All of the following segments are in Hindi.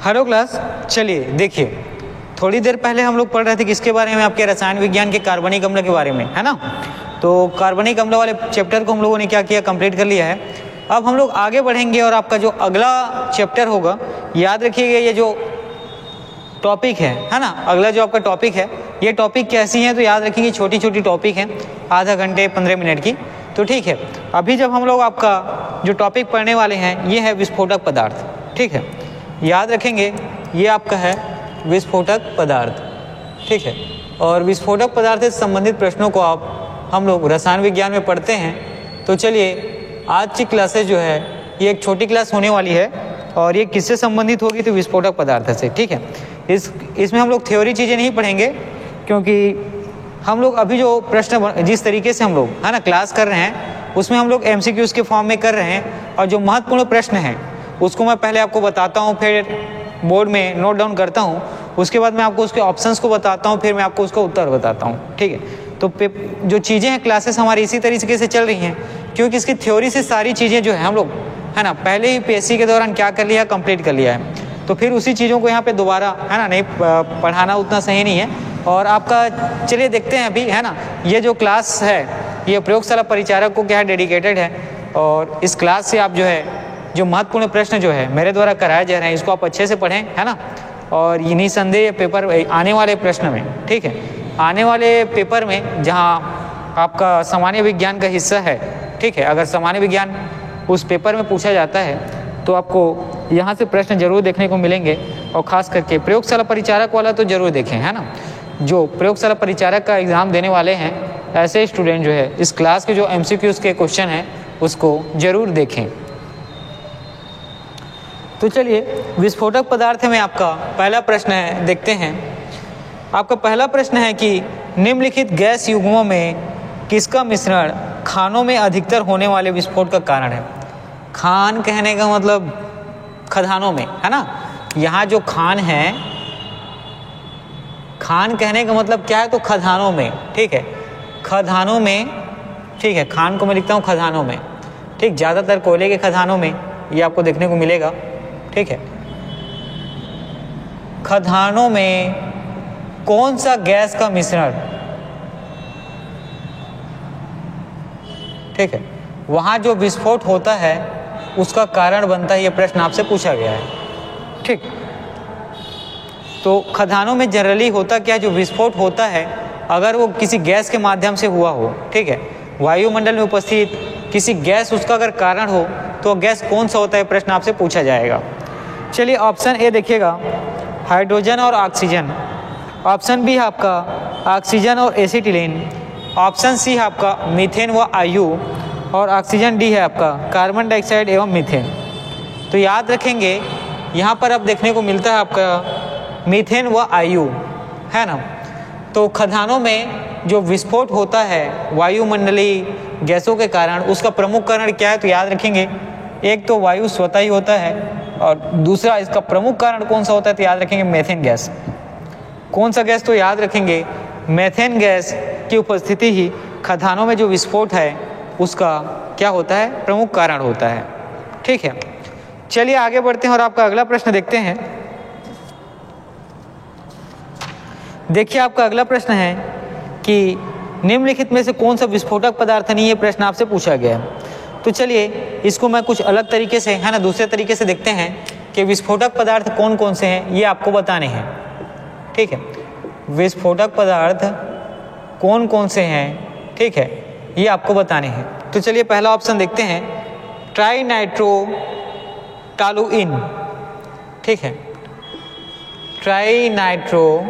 हेलो क्लास, चलिए देखिए, थोड़ी देर पहले हम लोग पढ़ रहे थे किसके बारे में, आपके रसायन विज्ञान के कार्बनिक अम्ल के बारे में, है ना। तो कार्बनिक अम्ल वाले चैप्टर को हम लोगों ने क्या किया, कंप्लीट कर लिया है। अब हम लोग आगे बढ़ेंगे और आपका जो अगला चैप्टर होगा, याद रखिएगा ये जो टॉपिक है ना, अगला जो आपका टॉपिक है, ये टॉपिक कैसी है तो याद रखिए छोटी छोटी टॉपिक है, आधा घंटे 15 मिनट की। तो ठीक है, अभी जब हम लोग आपका जो टॉपिक पढ़ने वाले हैं ये है विस्फोटक पदार्थ। ठीक है, याद रखेंगे ये आपका है विस्फोटक पदार्थ। ठीक है, और विस्फोटक पदार्थ से संबंधित प्रश्नों को हम लोग रसायन विज्ञान में पढ़ते हैं। तो चलिए आज की क्लासेस जो है ये एक छोटी क्लास होने वाली है और ये किससे संबंधित होगी तो विस्फोटक पदार्थ से। ठीक है, इसमें हम लोग थ्योरी चीज़ें नहीं पढ़ेंगे, क्योंकि हम लोग अभी जो प्रश्न जिस तरीके से हम लोग है ना क्लास कर रहे हैं उसमें हम लोग MCQs के फॉर्म में कर रहे हैं, और जो महत्वपूर्ण प्रश्न हैं उसको मैं पहले आपको बताता हूँ, फिर बोर्ड में नोट डाउन करता हूँ, उसके बाद मैं आपको उसके ऑप्शंस को बताता हूँ, फिर मैं आपको उसका उत्तर बताता हूँ। ठीक है, तो जो चीज़ें हैं क्लासेस हमारी इसी तरीके से चल रही हैं, क्योंकि इसकी थ्योरी से सारी चीज़ें जो है हम लोग है ना पहले ही PSC के दौरान क्या कर लिया, कंप्लीट कर लिया है। तो फिर उसी चीज़ों को यहाँ पे दोबारा है ना नहीं पढ़ाना उतना सही नहीं है। और आपका चलिए देखते हैं अभी है ना, ये जो क्लास है ये प्रयोगशाला परिचारक को क्या है डेडिकेटेड है, और इस क्लास से आप जो है जो महत्वपूर्ण प्रश्न जो है मेरे द्वारा कराए जा रहे हैं इसको आप अच्छे से पढ़ें, है ना। और ये निसंदेह पेपर आने वाले प्रश्न में, ठीक है, आने वाले पेपर में जहाँ आपका सामान्य विज्ञान का हिस्सा है, ठीक है, अगर सामान्य विज्ञान उस पेपर में पूछा जाता है तो आपको यहाँ से प्रश्न जरूर देखने को मिलेंगे, और ख़ास करके प्रयोगशाला परिचारक वाला तो जरूर देखें, है ना। जो प्रयोगशाला परिचारक का एग्ज़ाम देने वाले हैं ऐसे स्टूडेंट जो है इस क्लास के जो MCQs के क्वेश्चन हैं उसको जरूर देखें। तो चलिए विस्फोटक पदार्थ में आपका पहला प्रश्न है, देखते हैं। आपका पहला प्रश्न है कि निम्नलिखित गैस युग्मों में किसका मिश्रण खानों में अधिकतर होने वाले विस्फोट का कारण है। खान कहने का मतलब खदानों में, है ना। यहाँ जो खान है, खान कहने का मतलब क्या है तो खदानों में, ठीक है, खदानों में। ठीक है, खान को मैं लिखता हूँ खदानों में, ठीक, ज़्यादातर कोयले के खदानों में ये आपको देखने को मिलेगा। ठीक है, खदानों में कौन सा गैस का मिश्रण, ठीक है, वहाँ जो विस्फोट होता है उसका कारण बनता है, ये प्रश्न आपसे पूछा गया है। ठीक, तो खदानों में जनरली होता क्या है, जो विस्फोट होता है अगर वो किसी गैस के माध्यम से हुआ हो, ठीक है, वायुमंडल में उपस्थित किसी गैस उसका अगर कारण हो तो गैस कौन सा होता है, प्रश्न आपसे पूछा जाएगा। चलिए ऑप्शन ए देखिएगा, हाइड्रोजन और ऑक्सीजन। ऑप्शन बी है आपका ऑक्सीजन और एसिटिलीन। ऑप्शन सी है आपका मीथेन व आयु, और ऑक्सीजन डी है आपका कार्बन डाइऑक्साइड एवं मीथेन। तो याद रखेंगे यहाँ पर अब देखने को मिलता है आपका मीथेन व आयु, है ना। तो खदानों में जो विस्फोट होता है वायुमंडलीय गैसों के कारण, उसका प्रमुख कारण क्या है तो याद रखेंगे एक तो वायु स्वतः ही होता है, और दूसरा इसका प्रमुख कारण कौन सा होता है तो याद रखेंगे मेथेन गैस। कौन सा गैस तो याद रखेंगे मेथेन गैस की उपस्थिति ही खदानों में जो विस्फोट है उसका क्या होता है, प्रमुख कारण होता है। ठीक है, चलिए आगे बढ़ते हैं और आपका अगला प्रश्न देखते हैं। देखिए आपका अगला प्रश्न है कि निम्नलिखित में से कौन सा विस्फोटक पदार्थ नहीं, ये प्रश्न आपसे पूछा गया है। तो चलिए इसको मैं कुछ अलग तरीके से, है ना, दूसरे तरीके से देखते हैं कि विस्फोटक पदार्थ कौन कौन से हैं, ये आपको बताने हैं। ठीक है, विस्फोटक पदार्थ कौन कौन से हैं, ठीक है, ये आपको बताने हैं। तो चलिए पहला ऑप्शन देखते हैं, ट्राई नाइट्रो टॉलुइन। ठीक है, ट्राई नाइट्रो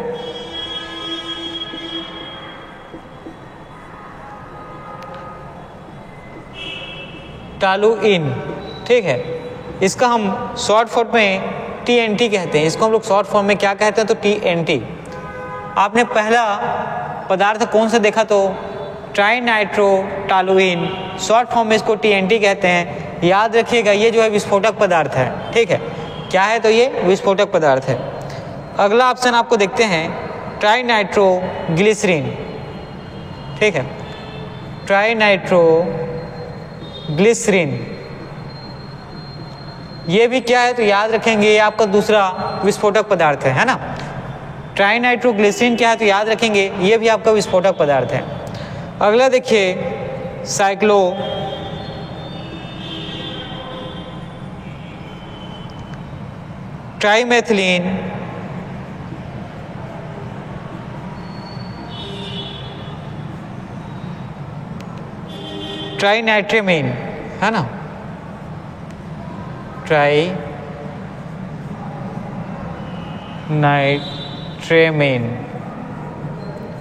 टॉलुइन, ठीक है, इसका हम शॉर्ट फॉर्म में TNT कहते हैं। इसको हम लोग शॉर्ट फॉर्म में क्या कहते हैं तो TNT। आपने पहला पदार्थ कौन सा देखा तो tri nitro toluene, short form में इसको TNT कहते हैं। याद रखिएगा ये जो है विस्फोटक पदार्थ है। ठीक है, क्या है तो ये विस्फोटक पदार्थ है। अगला ऑप्शन आपको देखते हैं, ट्राई नाइट्रो ग्लिसरीन। ठीक है, ट्राई नाइट्रो ग्लिसरीन, ये भी क्या है तो याद रखेंगे, ये आपका दूसरा विस्फोटक पदार्थ है ना। ट्राइनाइट्रोग्लिसरीन क्या है तो याद रखेंगे, ये भी आपका विस्फोटक पदार्थ है। अगला देखिए साइक्लो ट्राइमेथिलीन ट्राइनाइट्रेमीन है ना, ट्राइनाइट्रेमीन,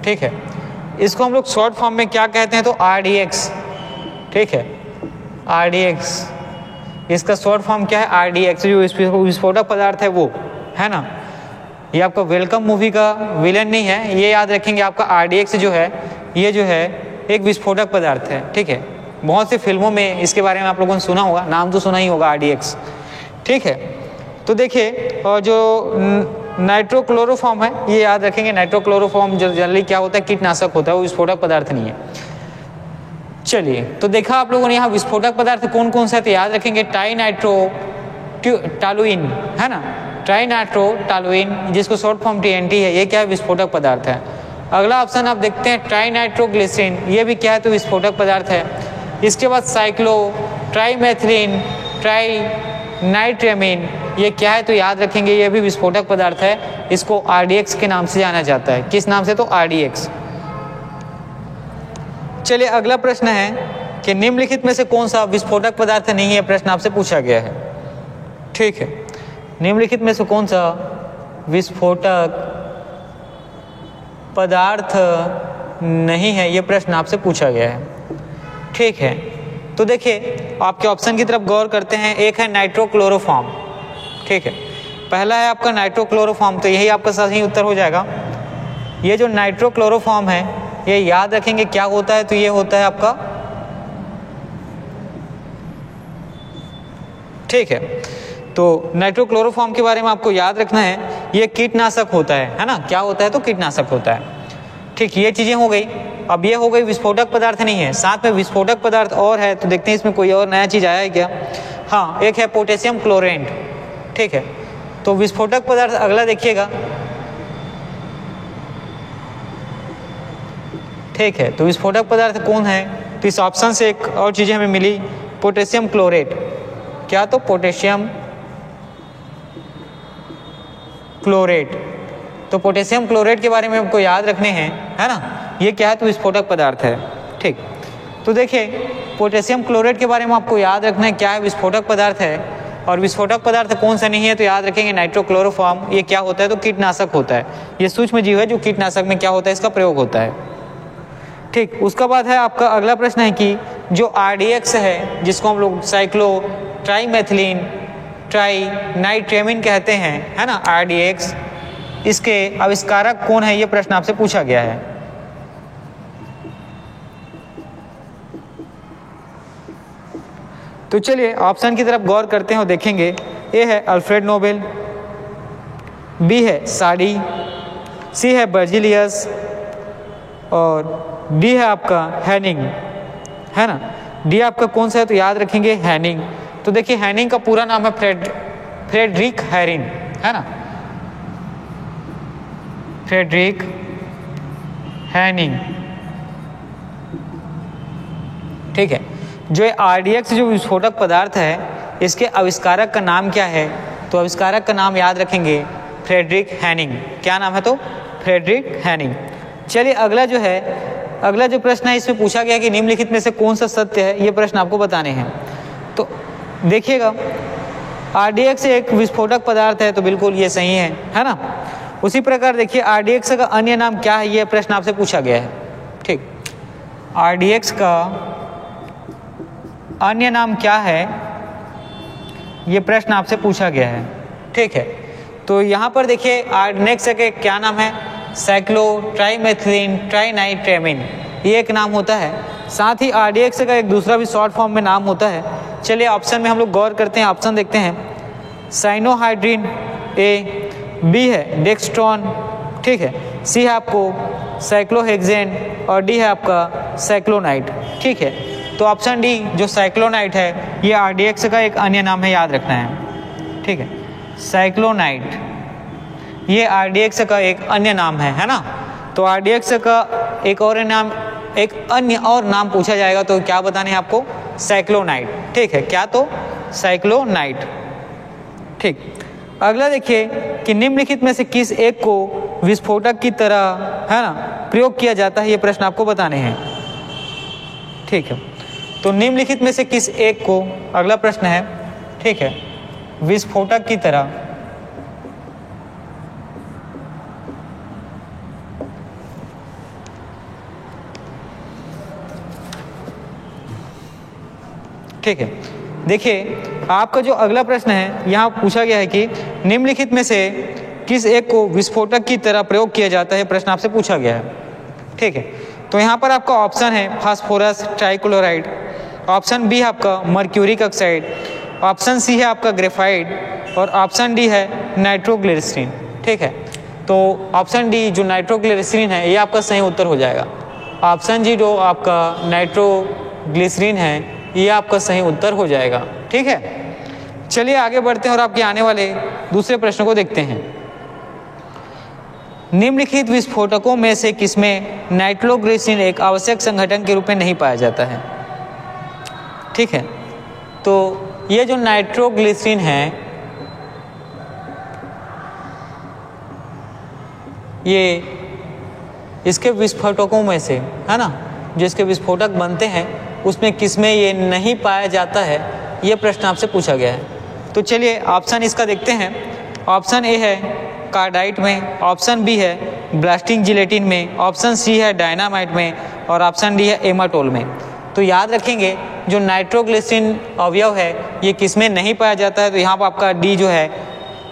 ठीक है। इसको हम लोग शॉर्ट फॉर्म में क्या कहते हैं तो RDX, ठीक है, RDX, इसका शॉर्ट फॉर्म क्या है RDX, जो विस्फोटक पदार्थ है वो है ना। ये आपका वेलकम मूवी का विलन नहीं है, ये याद रखेंगे। आपका RDX जो है ये जो है एक विस्फोटक पदार्थ है, ठीक है। बहुत सी फिल्मों में इसके बारे में आप लोगों ने सुना होगा, नाम तो सुना ही होगा RDX, ठीक है। तो देखिए और जो नाइट्रोक्लोरोफॉर्म है ये याद रखेंगे। नाइट्रोक्लोरोफॉर्म जनरली क्या होता है, कीटनाशक होता है, वो विस्फोटक पदार्थ नहीं है। चलिए तो देखा आप लोगों ने यहाँ विस्फोटक पदार्थ कौन कौन सा है, तो याद रखेंगे ट्राइनाइट्रोटॉलुइन है ना, ट्राइनाइट्रोटॉलुइन जिसको शॉर्ट फॉर्म TNT है, ये क्या है विस्फोटक पदार्थ है। अगला ऑप्शन आप देखते हैं ट्राइनाइट्रोग्लिसरीन, ये भी क्या है तो विस्फोटक पदार्थ है। इसके बाद साइक्लो ट्राइमेथिलीन ट्राइनाइट्रेमीन, ये क्या है तो याद रखेंगे, ये भी विस्फोटक पदार्थ है। इसको RDX के नाम से जाना जाता है। किस नाम से तो RDX। चलिए अगला प्रश्न है कि निम्नलिखित में से कौन सा विस्फोटक पदार्थ नहीं है, प्रश्न आपसे पूछा गया है, ठीक है। निम्नलिखित में से कौन सा विस्फोटक पदार्थ नहीं है, यह प्रश्न आपसे पूछा गया है, ठीक है। तो देखिए आपके ऑप्शन की तरफ गौर करते हैं। एक है नाइट्रोक्लोरोफॉर्म, ठीक है, पहला है आपका नाइट्रोक्लोरोफॉर्म, तो यही आपका सही उत्तर हो जाएगा। ये जो नाइट्रोक्लोरोफॉर्म है ये याद रखेंगे क्या होता है, तो ये होता है आपका, ठीक है। तो नाइट्रोक्लोरोफॉर्म के बारे में आपको याद रखना है, ये कीटनाशक होता है ना। क्या होता है तो कीटनाशक होता है, ठीक। ये चीजें हो गई। अब ये हो गई विस्फोटक पदार्थ नहीं है, साथ में विस्फोटक पदार्थ और है, तो देखते हैं इसमें कोई और नया चीज आया है क्या। हाँ, एक है पोटेशियम क्लोरेट, ठीक है। तो विस्फोटक पदार्थ अगला देखिएगा, ठीक है। तो विस्फोटक पदार्थ कौन है, तो इस ऑप्शन से एक और चीजें हमें मिली, पोटेशियम क्लोरेट। क्या तो पोटेशियम क्लोरेट। तो पोटेशियम क्लोरेट के बारे में आपको याद रखने हैं, है ना। ये क्या है तो विस्फोटक पदार्थ है, ठीक। तो देखिए पोटेशियम क्लोरेट के बारे में आपको याद रखना है क्या है, विस्फोटक पदार्थ है। और विस्फोटक पदार्थ कौन सा नहीं है, तो याद रखेंगे नाइट्रोक्लोरोफॉर्म। ये क्या होता है तो कीटनाशक होता है। ये सूक्ष्म जीव है जो कीटनाशक में क्या होता है, इसका प्रयोग होता है, ठीक। उसका बाद है आपका अगला प्रश्न है कि जो RDX है, जिसको हम लोग साइक्लो ट्राइमेथिलीन ट्राइनाइट्रेमीन कहते हैं, है ना, RDX, इसके आविष्कारक कौन है, ये प्रश्न आपसे पूछा गया है। तो चलिए ऑप्शन की तरफ गौर करते हैं और देखेंगे। ए है अल्फ्रेड नोबेल, बी है साडी, सी है बर्जिलियस और डी है आपका हैनिंग, है ना। डी आपका कौन सा है तो याद रखेंगे हैनिंग। तो देखिए हैनिंग का पूरा नाम है फ्रेडरिक हैरिन, है ना, फ्रेडरिक हैनिंग, ठीक है। जो RDX जो विस्फोटक पदार्थ है, इसके आविष्कारक का नाम क्या है, तो आविष्कारक का नाम याद रखेंगे फ्रेडरिक हैनिंग। क्या नाम है तो फ्रेडरिक हैनिंग। चलिए अगला जो है, अगला जो प्रश्न है इसमें पूछा गया कि निम्नलिखित में से कौन सा सत्य है, ये प्रश्न आपको बताने हैं। तो देखिएगा RDX एक विस्फोटक पदार्थ है, तो बिल्कुल ये सही है ना। उसी प्रकार देखिए RDX का अन्य नाम क्या है, ये प्रश्न आपसे पूछा गया है, ठीक। RDX का अन्य नाम क्या है, ये प्रश्न आपसे पूछा गया है, ठीक है। तो यहाँ पर देखिए RDX का क्या नाम है, साइक्लो ट्राइमेथिलीन ट्राइनाइट्रेमीन, ये एक नाम होता है। साथ ही RDX का एक दूसरा भी शॉर्ट फॉर्म में नाम होता है। चलिए ऑप्शन में हम लोग गौर करते हैं, ऑप्शन देखते हैं। साइनोहाइड्रिन ए, बी है डेक्स्ट्रॉन, ठीक है, सी है आपको साइक्लोहेक्सेन और डी है आपका साइक्लोनाइट, ठीक है। तो ऑप्शन डी जो साइक्लोनाइट है, ये RDX का एक अन्य नाम है, याद रखना है। ठीक है, साइक्लोनाइट, ये RDX का एक अन्य नाम है ना। तो RDX का एक और नाम, एक अन्य और नाम पूछा जाएगा तो क्या बताने हैं आपको, साइक्लोनाइट, ठीक है, क्या, तो साइक्लोनाइट, ठीक। अगला देखिए कि निम्नलिखित में से किस एक को विस्फोटक की तरह, है ना, प्रयोग किया जाता है, ये प्रश्न आपको बताने हैं, ठीक है। तो निम्नलिखित में से किस एक को, अगला प्रश्न है, ठीक है, विस्फोटक की तरह ठीक है। देखिए आपका जो अगला प्रश्न है यहाँ पूछा गया है कि निम्नलिखित में से किस एक को विस्फोटक की तरह प्रयोग किया जाता है, प्रश्न आपसे पूछा गया है, ठीक है। तो यहाँ पर आपका ऑप्शन है फास्फोरस ट्राइक्लोराइड, ऑप्शन बी है आपका मर्क्यूरिक ऑक्साइड, ऑप्शन सी है आपका ग्रेफाइट और ऑप्शन डी है नाइट्रोग्लिसरीन, ठीक है। तो ऑप्शन डी जो नाइट्रोग्लिसरीन है ये आपका सही उत्तर हो जाएगा। ऑप्शन जी जो आपका नाइट्रोग्लिसरीन है ये आपका सही उत्तर हो जाएगा, ठीक है। चलिए आगे बढ़ते हैं और आपके आने वाले दूसरे प्रश्न को देखते हैं। निम्नलिखित विस्फोटकों में से किसमें नाइट्रोग्लिसरीन एक आवश्यक संघटन के रूप में नहीं पाया जाता है, ठीक है। तो ये जो नाइट्रोग्लिसरीन है ये इसके विस्फोटकों में से, है ना, जिसके विस्फोटक बनते हैं उसमें किसमें ये नहीं पाया जाता है, ये प्रश्न आपसे पूछा गया है। तो चलिए ऑप्शन इसका देखते हैं। ऑप्शन ए है कार्डाइट में, ऑप्शन बी है ब्लास्टिंग जिलेटिन में, ऑप्शन सी है डायनामाइट में और ऑप्शन डी है एमाटोल में। तो याद रखेंगे जो नाइट्रोग्लिसरीन अवयव है ये किसमें नहीं पाया जाता है, तो यहाँ पर आपका डी जो है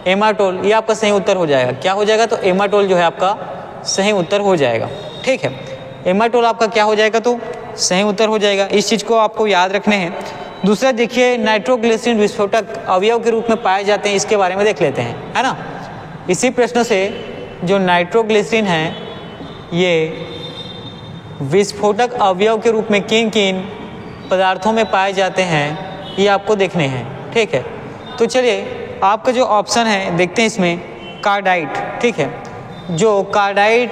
एमाटोल, ये आपका सही उत्तर हो जाएगा। क्या हो जाएगा, तो एमाटोल जो है आपका सही उत्तर हो जाएगा, ठीक है। एमाटोल आपका क्या हो जाएगा, तो सही उत्तर हो जाएगा। इस चीज़ को आपको याद रखने हैं। दूसरा देखिए नाइट्रोग्लिसरीन विस्फोटक अवयव के रूप में पाए जाते हैं, इसके बारे में देख लेते हैं, है ना। इसी प्रश्न से जो नाइट्रोग्लिसरीन है ये विस्फोटक अवयव के रूप में किन किन पदार्थों में पाए जाते हैं ये आपको देखने हैं, ठीक है। तो चलिए आपका जो ऑप्शन है देखते हैं इसमें कार्डाइट, ठीक है। जो कार्डाइट,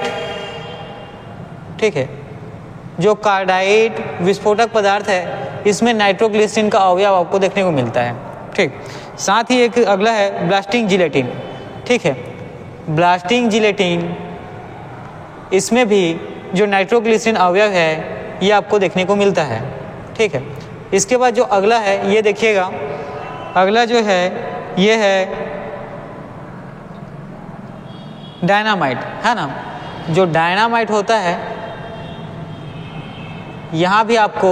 ठीक है, जो कार्डाइट विस्फोटक पदार्थ है इसमें नाइट्रोग्लिसरीन का अवयव आपको देखने को मिलता है, ठीक। साथ ही एक अगला है ब्लास्टिंग जिलेटिन, ठीक है। ब्लास्टिंग जिलेटिन इसमें भी जो नाइट्रोग्लिसरीन अवयव है ये आपको देखने को मिलता है, ठीक है। इसके बाद जो अगला है ये देखिएगा, अगला जो है ये है डायनामाइट, है ना। जो डायनामाइट होता है यहाँ भी आपको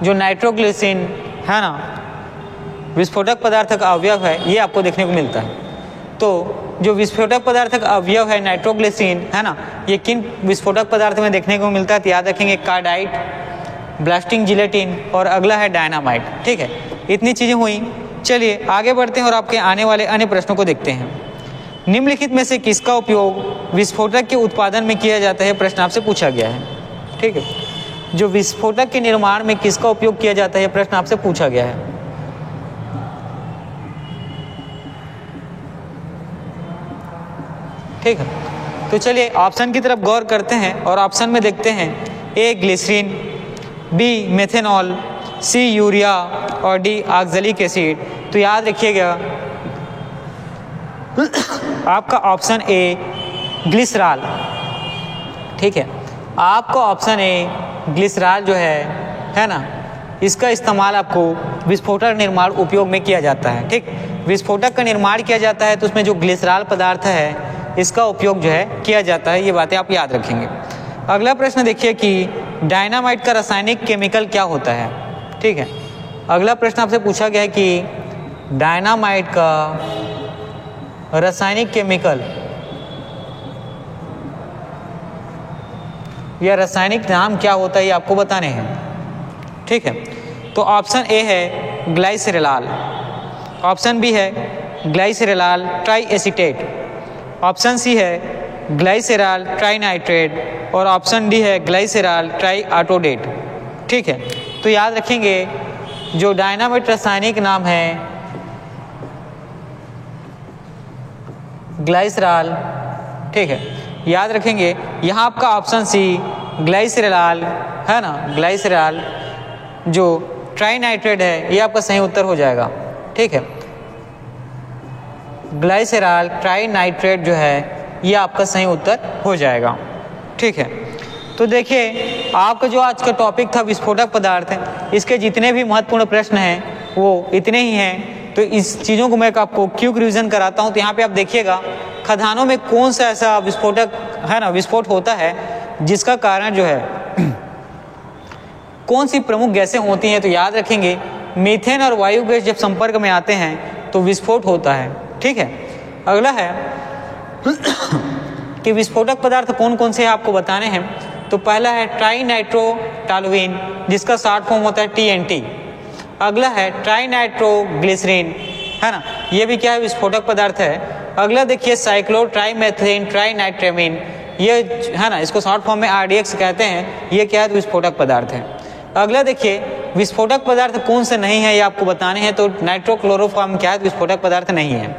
जो नाइट्रोग्लिसरीन, है ना, विस्फोटक पदार्थ का अवयव है ये आपको देखने को मिलता है। तो जो विस्फोटक पदार्थ का अवयव है नाइट्रोग्लिसरीन, है ना, ये किन विस्फोटक पदार्थ में देखने को मिलता है, तो याद रखेंगे कार्डाइट, ब्लास्टिंग जिलेटिन और अगला है डायनामाइट, ठीक है। इतनी चीज़ें हुई। चलिए आगे बढ़ते हैं और आपके आने वाले अन्य प्रश्नों को देखते हैं। निम्नलिखित में से किसका उपयोग विस्फोटक के उत्पादन में किया जाता है, प्रश्न आपसे पूछा गया है, ठीक है। जो विस्फोटक के निर्माण में किसका उपयोग किया जाता है, प्रश्न आपसे पूछा गया है, ठीक है। तो चलिए ऑप्शन की तरफ गौर करते हैं और ऑप्शन में देखते हैं ए ग्लिसरीन, बी मेथेनॉल, सी यूरिया और डी ऑक्सैलिक एसिड। तो याद रखिएगा आपका ऑप्शन ए ग्लिसरॉल, ठीक है। आपका ऑप्शन ए ग्लिसरॉल जो है ना, इसका इस्तेमाल आपको विस्फोटक निर्माण उपयोग में किया जाता है, ठीक। विस्फोटक का निर्माण किया जाता है तो उसमें जो ग्लिसरॉल पदार्थ है इसका उपयोग जो है किया जाता है, ये बातें आप याद रखेंगे। अगला प्रश्न देखिए कि डायनामाइट का रासायनिक केमिकल क्या होता है, ठीक है। अगला प्रश्न आपसे पूछा गया है कि डायनामाइट का रासायनिक केमिकल या रासायनिक नाम क्या होता है ये आपको बताने हैं, ठीक है। तो ऑप्शन ए है ग्लाइसरेलाल, ऑप्शन बी है ग्लाइसरेलाल ट्राई एसीटेट, ऑप्शन सी है ग्लाइसेराल ट्राइनाइट्रेट और ऑप्शन डी है ग्लाइसेराल ट्राइआटोडेट, ठीक है। तो याद रखेंगे जो डायनामाइट रासायनिक नाम है ग्लाइसरॉल, ठीक है, याद रखेंगे। यहाँ आपका ऑप्शन सी ग्लाइसरॉल है ना, ग्लाइसरॉल जो ट्राइनाइट्रेट है ये आपका सही उत्तर हो जाएगा, ठीक है। ग्लाइसरॉल ट्राइनाइट्रेट जो है ये आपका सही उत्तर हो जाएगा, ठीक है। तो देखिए आपका जो आज का टॉपिक था विस्फोटक पदार्थ, इसके जितने भी महत्वपूर्ण प्रश्न हैं वो इतने ही हैं। तो इस चीज़ों को मैं आपको क्विक रिवीजन कराता हूँ। तो यहाँ पे आप देखिएगा खदानों में कौन सा ऐसा विस्फोटक है ना, विस्फोट होता है जिसका कारण जो है कौन सी प्रमुख गैसें होती हैं। तो याद रखेंगे मीथेन और वायु गैस जब संपर्क में आते हैं तो विस्फोट होता है, ठीक है। अगला है कि विस्फोटक पदार्थ कौन कौन से आपको बताने हैं। तो पहला है ट्राइनाइट्रोटॉलुएन जिसका शॉर्ट फॉर्म होता है TNT। अगला है ट्राइनाइट्रोग्लिसरीन, है ना, ये भी क्या है, विस्फोटक पदार्थ है। अगला देखिए साइक्लोट्राइमेथिलीन ट्राइनाइट्रामीन, ये है ना, इसको शॉर्ट फॉर्म में RDX कहते हैं, ये क्या है, विस्फोटक पदार्थ है। अगला देखिए विस्फोटक पदार्थ कौन से नहीं है ये आपको बताने हैं। तो नाइट्रोक्लोरोफॉर्म क्या है, विस्फोटक पदार्थ नहीं है।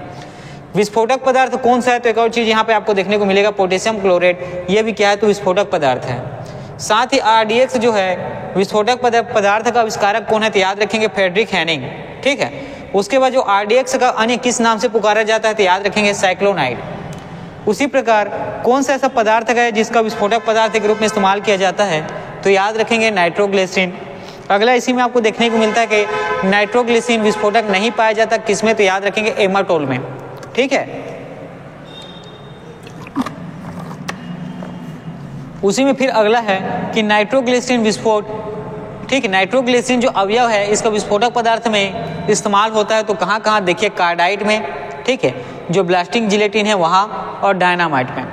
विस्फोटक पदार्थ कौन सा है, तो एक और चीज यहाँ पे आपको देखने को मिलेगा पोटेशियम क्लोरेट, ये भी क्या है, तो विस्फोटक पदार्थ है। साथ ही RDX जो है विस्फोटक पदार्थ का आविष्कारक कौन है, तो याद रखेंगे फ्रेडरिक हैनिंग, ठीक है। उसके बाद जो RDX का अन्य किस नाम से पुकारा जाता है, तो याद रखेंगे साइक्लोनाइड। उसी प्रकार कौन सा ऐसा पदार्थ है जिसका विस्फोटक पदार्थ के रूप में इस्तेमाल किया जाता है, तो याद रखेंगे नाइट्रोग्लिसरीन। अगला इसी में आपको देखने को मिलता है कि नाइट्रोग्लिसरीन विस्फोटक नहीं पाया जाता किसमें, तो याद रखेंगे एमाटोल में, ठीक है। उसी में फिर अगला है कि नाइट्रोग्लिसरीन विस्फोट, ठीक है। नाइट्रोग्लिसरीन जो अवयव है इसका विस्फोटक पदार्थ में इस्तेमाल होता है, तो कहाँ कहाँ देखिए, कार्डाइड में, ठीक है, जो ब्लास्टिंग जिलेटिन है वहाँ, और डायनामाइट में,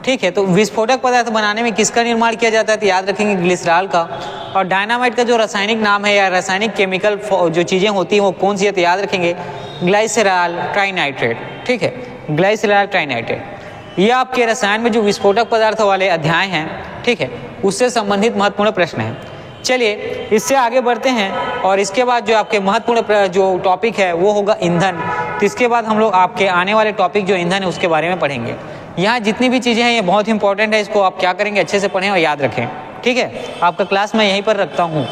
ठीक है। तो विस्फोटक पदार्थ बनाने में किसका निर्माण किया जाता है, तो याद रखेंगे ग्लिसरॉल का। और डायनामाइट का जो रासायनिक नाम है या रासायनिक केमिकल जो चीज़ें होती हैं वो कौन सी है, तो याद रखेंगे ग्लाइसरॉल ट्राइनाइट्रेट, ठीक है, ग्लाइसरॉल ट्राइनाइट्रेट। ये आपके रसायन में जो विस्फोटक पदार्थ वाले अध्याय हैं, ठीक है, उससे संबंधित महत्वपूर्ण प्रश्न हैं। चलिए इससे आगे बढ़ते हैं और इसके बाद जो आपके महत्वपूर्ण जो टॉपिक है वो होगा ईंधन। तो इसके बाद हम लोग आपके आने वाले टॉपिक जो ईंधन है उसके बारे में पढ़ेंगे। यहाँ जितनी भी चीज़ें हैं ये बहुत इंपॉर्टेंट है, इसको आप क्या करेंगे, अच्छे से पढ़ें और याद रखें, ठीक है। आपका क्लास मैं यहीं पर रखता हूँ।